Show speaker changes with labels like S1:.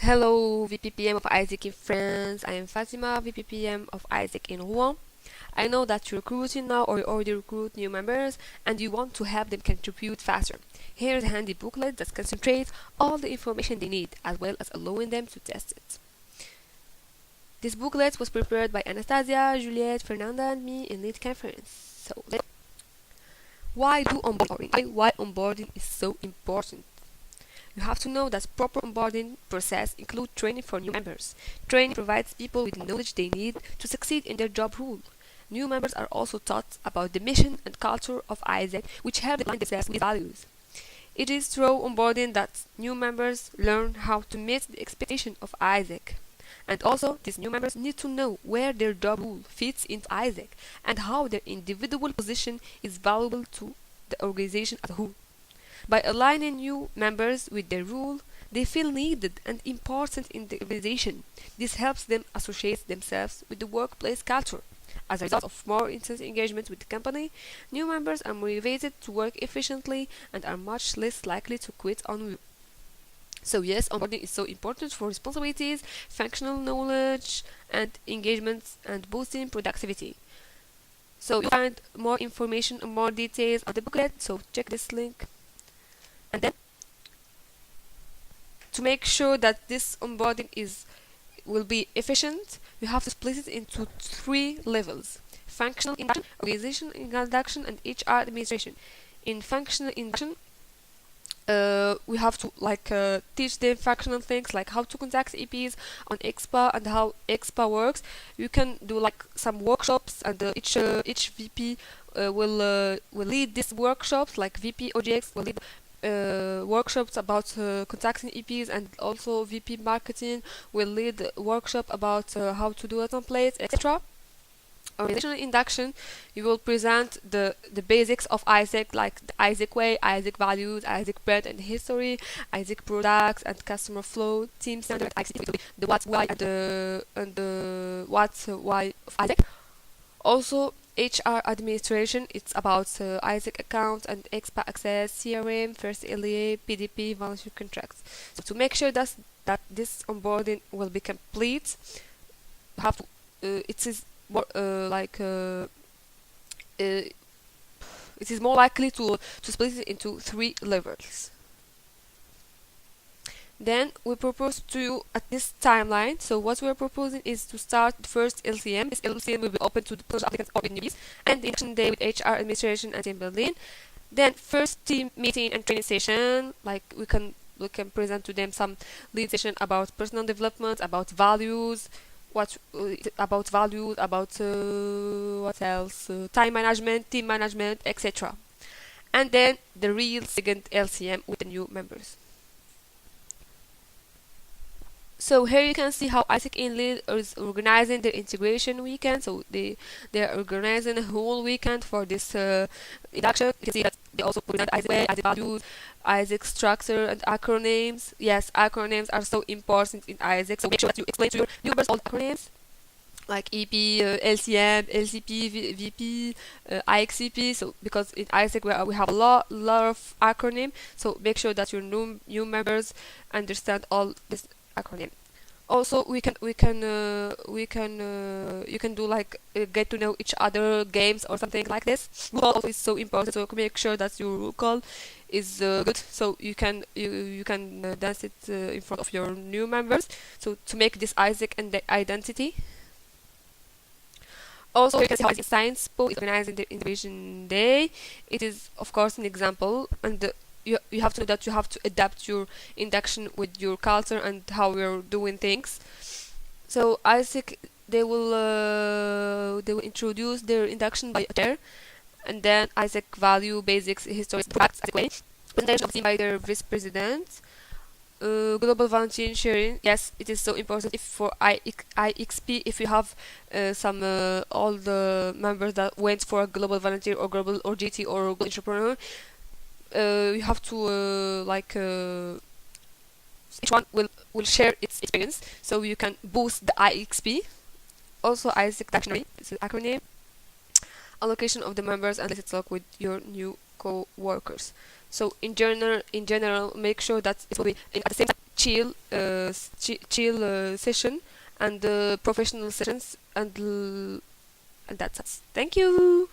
S1: Hello, VPPM of Isaac in France. I am Fatima, VPPM of Isaac in Rouen. I know that you're recruiting now or you already recruit new members and you want to help them contribute faster. Here's a handy booklet that concentrates all the information they need as well as allowing them to test it. This booklet was prepared by Anastasia, Juliette, Fernanda and me in lead conference. Why do onboarding? Why onboarding is so important? You have to know that proper onboarding process includes training for new members. Training provides people with the knowledge they need to succeed in their job role. New members are also taught about the mission and culture of Isaac, which help them align themselves with values. It is through onboarding that new members learn how to meet the expectation of Isaac. And also, these new members need to know where their job role fits into Isaac and how their individual position is valuable to the organization as a whole. By aligning new members with their role, they feel needed and important in the organization. This helps them associate themselves with the workplace culture. As a result of more intense engagement with the company, new members are motivated to work efficiently and are much less likely to quit on you. So yes, onboarding is so important for responsibilities, functional knowledge, and engagement and boosting productivity. So you'll find more information and more details on the booklet, so check this link. And then, to make sure that this onboarding will be efficient, you have to split it into 3 levels: functional induction, organization induction, and HR administration. In functional induction, we have to teach them functional things like how to contact EPs on EXPA and how EXPA works. You can do like some workshops, and each VP will lead these workshops. Like VP OGX will lead workshops about contacting EPs, and also VP marketing will lead workshop about how to do a template, etc. Organizational induction, you will present the basics of Isaac, like the Isaac way, Isaac values, Isaac brand and history, Isaac products and customer flow, team standard, the what, why, and the what, why of Isaac. Also, HR administration, it's about Isaac account and expat access, CRM, first LEA, PDP, volunteer contracts. So to make sure that this onboarding will be complete, you have to, it is more it is more likely to split it into 3 levels. Then we propose to you at this timeline. So what we are proposing is to start the first LCM. This LCM will be open to the potential applicants or newbies, and the induction day with HR administration and team building. Then first team meeting and training session. Like we can present to them some lead session about personal development, about values, what else? Time management, team management, etc. And then the real second LCM with the new members. So here you can see how Isaac Inlead is organizing the integration weekend. So they're organizing a whole weekend for this induction. You can see that they also present Isaac way, Isaac values, Isaac structure, and acronyms. Yes, acronyms are so important in Isaac. So make sure that you explain to your new members all the acronyms, like EP, LCM, LCP, VP, IXCP. So because in Isaac we have a lot of acronym. So make sure that your new members understand all this acronym. Also, you can do like get to know each other games or something like this. Roll call also is so important, so make sure that your roll call is good, so you can dance it in front of your new members. So to make this Isaac and the identity. Also, you can see how Isaac Science Pool is organizing the innovation day. It is of course an example, and you have to know that you have to adapt your induction with your culture and how we're doing things. So Isaac, they will introduce their induction by a chair, and then Isaac value, basics, history, products, Isaac way, presentation of team by their vice president. Global volunteer sharing, yes, it is so important. If for IXP, if you have some all the members that went for a global volunteer or global or GT or global entrepreneur, you have to each one will share its experience, so you can boost the IXP. Also, Isaac Dictionary is an acronym. Allocation of the members, and let's talk with your new co-workers. So in general, make sure that it will be at the same time chill session and professional sessions, and that's us. Thank you.